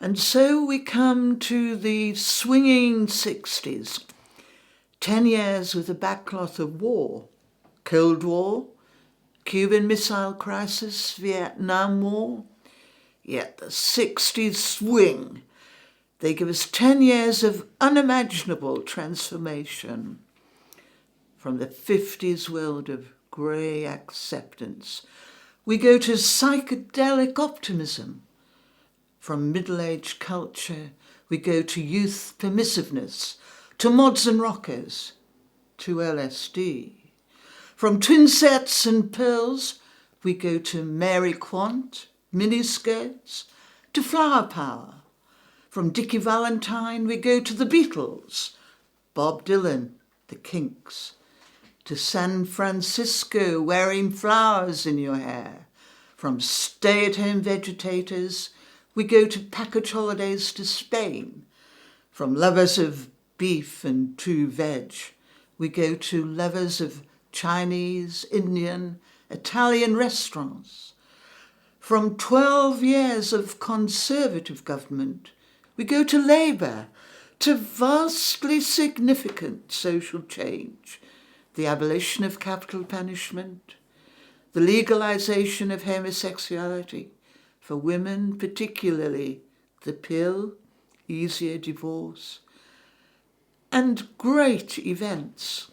And so we come to the swinging 60s. 10 years with a backcloth of war. Cold War, Cuban Missile Crisis, Vietnam War. Yet the 60s swing. They give us 10 years of unimaginable transformation. From the 50s world of grey acceptance, we go to psychedelic optimism. From middle-aged culture, we go to youth permissiveness, to mods and rockers, to LSD. From twin sets and pearls, we go to Mary Quant, miniskirts, to flower power. From Dickie Valentine, we go to the Beatles, Bob Dylan, the Kinks, to San Francisco wearing flowers in your hair. From stay-at-home vegetators, we go to package holidays to Spain. From lovers of beef and true veg, we go to lovers of Chinese, Indian, Italian restaurants. From 12 years of Conservative government, we go to Labour, to vastly significant social change, the abolition of capital punishment, the legalisation of homosexuality, for women particularly, the pill, easier divorce, and great events.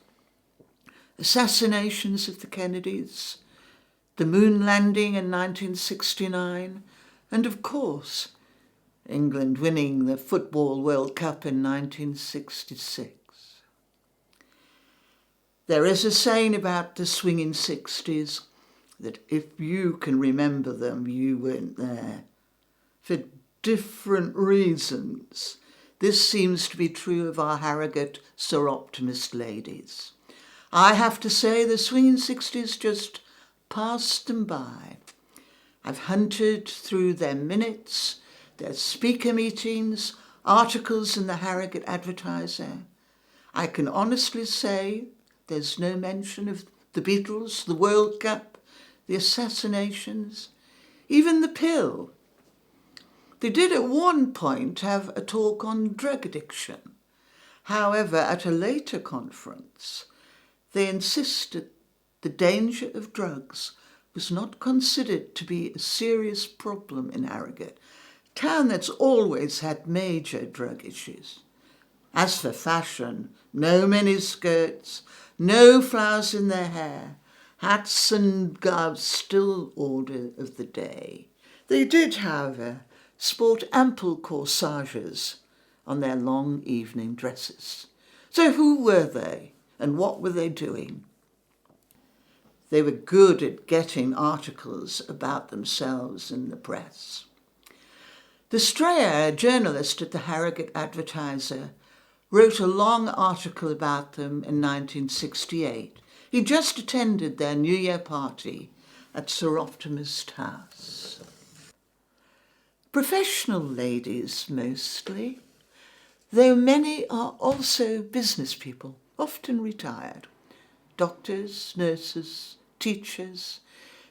Assassinations of the Kennedys, the moon landing in 1969, and of course, England winning the Football World Cup in 1966. There is a saying about the swinging 60s that if you can remember them, you weren't there. For different reasons. This seems to be true of our Harrogate Soroptimist ladies. I have to say the swinging 60s just passed them by. I've hunted through their minutes, their speaker meetings, articles in the Harrogate Advertiser. I can honestly say there's no mention of the Beatles, the World Cup, the assassinations, even the pill. They did at one point have a talk on drug addiction. However, at a later conference, they insisted the danger of drugs was not considered to be a serious problem in Harrogate, a town that's always had major drug issues. As for fashion, no miniskirts, no flowers in their hair, hats and gloves still order of the day. They did, however, sport ample corsages on their long evening dresses. So who were they and what were they doing? They were good at getting articles about themselves in the press. The Strayer, a journalist at the Harrogate Advertiser, wrote a long article about them in 1968. He just attended their New Year party at Soroptimist House. Professional ladies mostly, though many are also business people, often retired. Doctors, nurses, teachers,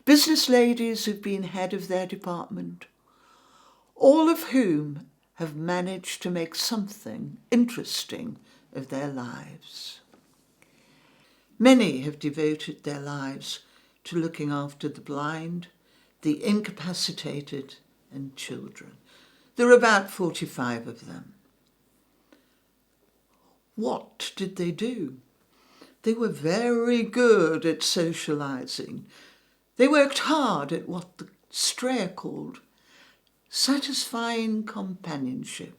business ladies who've been head of their department, all of whom have managed to make something interesting of their lives. Many have devoted their lives to looking after the blind, the incapacitated, and children. There are about 45 of them. What did they do? They were very good at socialising. They worked hard at what the Strayer called satisfying companionship.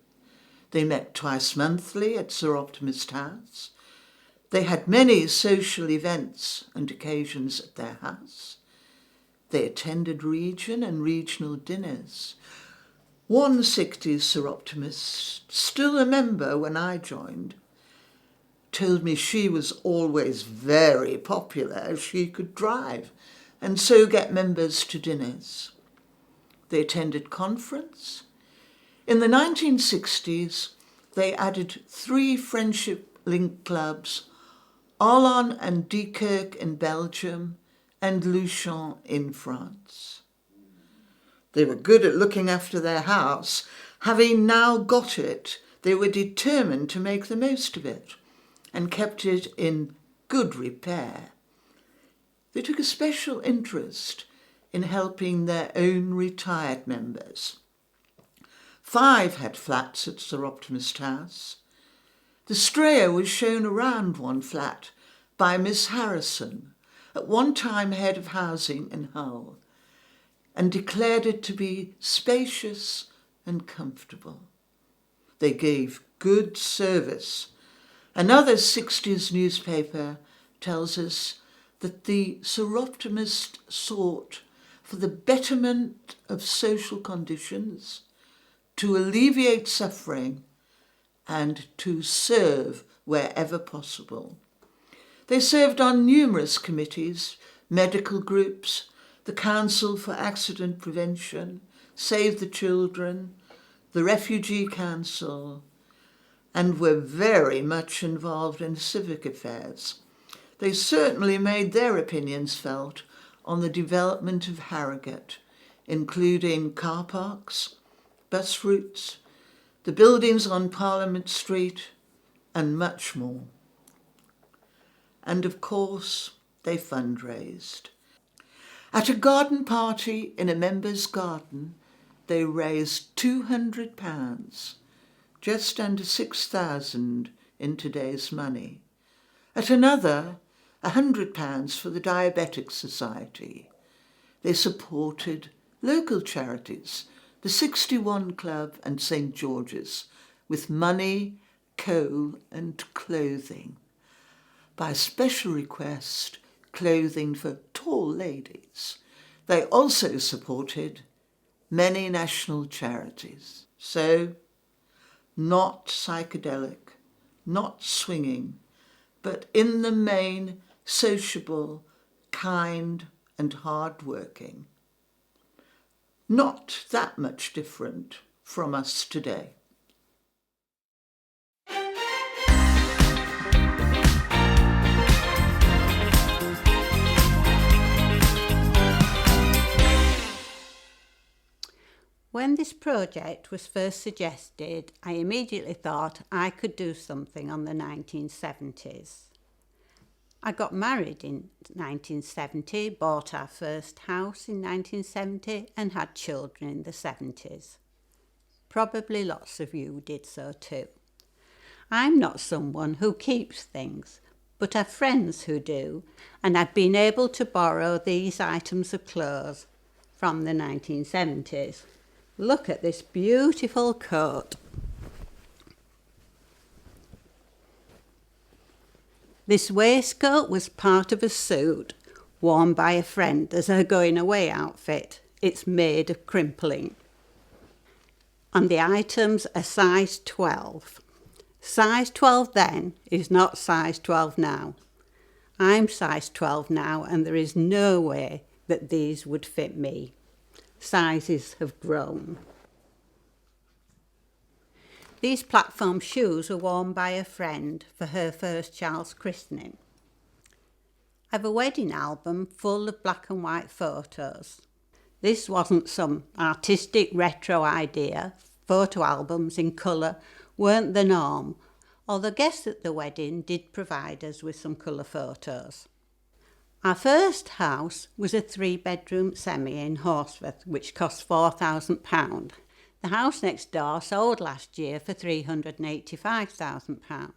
They met twice monthly at Soroptimist House. They had many social events and occasions at their house. They attended region and regional dinners. One 60s Soroptimist, still a member when I joined, told me she was always very popular as she could drive and so get members to dinners. They attended conference. In the 1960s, they added 3 friendship-linked clubs, Arlon and Diekerk in Belgium and Luchon in France. They were good at looking after their house. Having now got it, they were determined to make the most of it and kept it in good repair. They took a special interest in helping their own retired members. 5 had flats at Soroptimist House. The Strayer was shown around one flat by Miss Harrison, at one time head of housing in Hull, and declared it to be spacious and comfortable. They gave good service. Another 60s newspaper tells us that the Soroptimist sought for the betterment of social conditions, to alleviate suffering, and to serve wherever possible. They served on numerous committees, medical groups, the Council for Accident Prevention, Save the Children, the Refugee Council, and were very much involved in civic affairs. They certainly made their opinions felt on the development of Harrogate, including car parks, bus routes, the buildings on Parliament Street, and much more. And of course, they fundraised. At a garden party in a member's garden, they raised £200, just under 6,000 in today's money. At another, £100 for the Diabetic Society. They supported local charities, the 61 Club and St George's, with money, coal and clothing. By special request, clothing for tall ladies. They also supported many national charities. So, not psychedelic, not swinging, but in the main sociable, kind and hard-working. Not that much different from us today. When this project was first suggested, I immediately thought I could do something on the 1970s. I got married in 1970, bought our first house in 1970 and had children in the 70s. Probably lots of you did so too. I'm not someone who keeps things, but have friends who do, and I've been able to borrow these items of clothes from the 1970s. Look at this beautiful coat. This waistcoat was part of a suit worn by a friend as her going away outfit. It's made of crimpling. On the items, a size 12. Size 12 then is not size 12 now. I'm size 12 now and there is no way that these would fit me. Sizes have grown. These platform shoes were worn by a friend for her first child's christening. I've a wedding album full of black and white photos. This wasn't some artistic retro idea. Photo albums in colour weren't the norm, although guests at the wedding did provide us with some colour photos. Our first house was a 3-bedroom semi in Horsforth, which cost £4,000. The house next door sold last year for £385,000.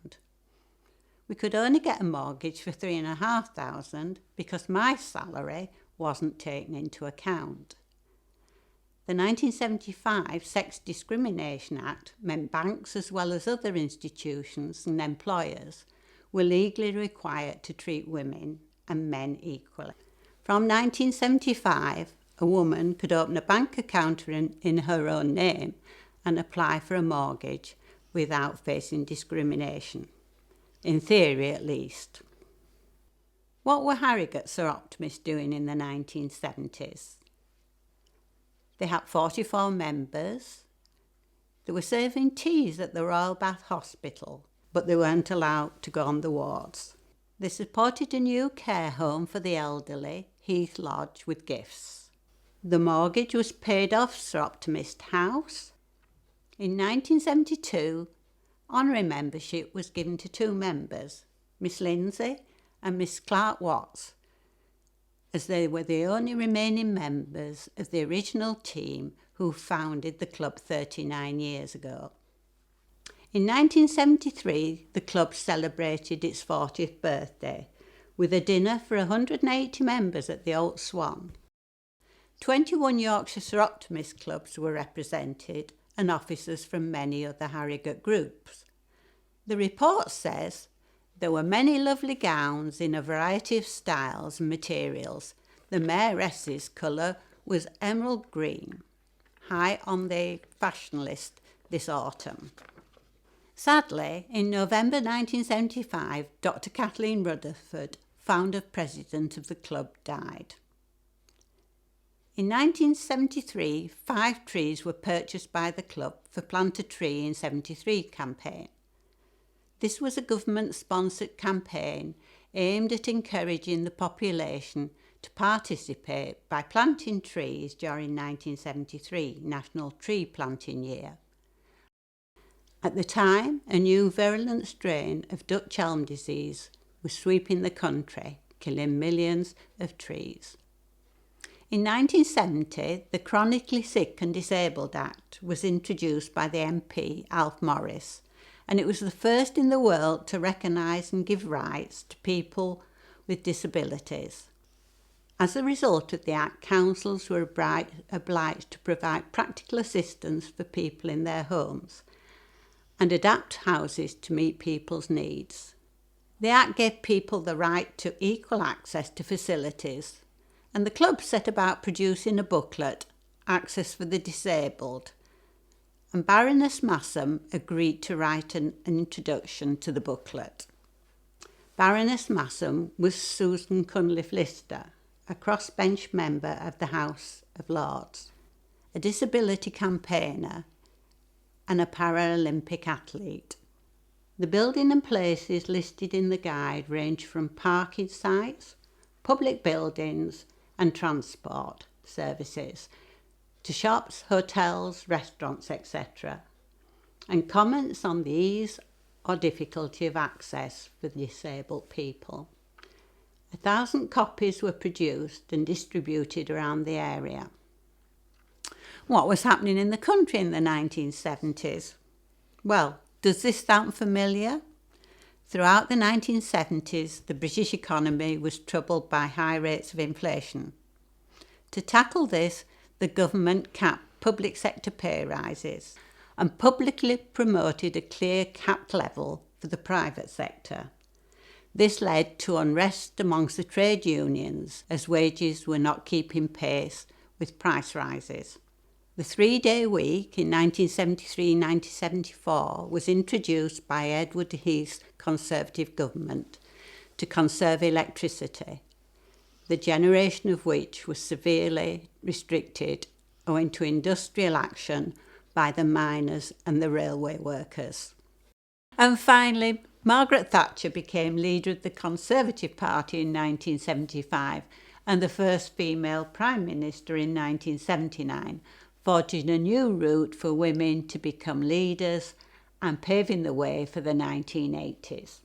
We could only get a mortgage for £3,500 because my salary wasn't taken into account. The 1975 Sex Discrimination Act meant banks as well as other institutions and employers were legally required to treat women and men equally. From 1975, a woman could open a bank account in her own name and apply for a mortgage without facing discrimination, in theory at least. What were Harrogate Soroptimists doing in the 1970s? They had 44 members. They were serving teas at the Royal Bath Hospital, but they weren't allowed to go on the wards. They supported a new care home for the elderly, Heath Lodge, with gifts. The mortgage was paid off Soroptimist House. In 1972, honorary membership was given to 2 members, Miss Lindsay and Miss Clark Watts, as they were the only remaining members of the original team who founded the club 39 years ago. In 1973, the club celebrated its 40th birthday with a dinner for 180 members at the Old Swan. 21 Yorkshire Soroptimist clubs were represented and officers from many other Harrogate groups. The report says there were many lovely gowns in a variety of styles and materials. The mayoress's colour was emerald green, high on the fashion list this autumn. Sadly, in November 1975, Dr. Kathleen Rutherford, founder president of the club, died. In 1973, 5 trees were purchased by the club for Plant a Tree in 73 campaign. This was a government-sponsored campaign aimed at encouraging the population to participate by planting trees during 1973 National Tree Planting Year. At the time, a new virulent strain of Dutch elm disease was sweeping the country, killing millions of trees. In 1970, the Chronically Sick and Disabled Act was introduced by the MP Alf Morris, and it was the first in the world to recognise and give rights to people with disabilities. As a result of the Act, councils were obliged to provide practical assistance for people in their homes and adapt houses to meet people's needs. The Act gave people the right to equal access to facilities, and the club set about producing a booklet, Access for the Disabled, and Baroness Massam agreed to write an introduction to the booklet. Baroness Massam was Susan Cunliffe-Lister, a crossbench member of the House of Lords, a disability campaigner and a Paralympic athlete. The building and places listed in the guide range from parking sites, public buildings and transport services to shops, hotels, restaurants, etc., and comments on the ease or difficulty of access for disabled people. 1,000 copies were produced and distributed around the area. What was happening in the country in the 1970s? Well, does this sound familiar? Throughout the 1970s, the British economy was troubled by high rates of inflation. To tackle this, the government capped public sector pay rises and publicly promoted a clear capped level for the private sector. This led to unrest amongst the trade unions as wages were not keeping pace with price rises. The 3-day week in 1973-1974 was introduced by Edward Heath's Conservative government to conserve electricity, the generation of which was severely restricted owing to industrial action by the miners and the railway workers. And finally, Margaret Thatcher became leader of the Conservative Party in 1975 and the first female Prime Minister in 1979, forging a new route for women to become leaders and paving the way for the 1980s.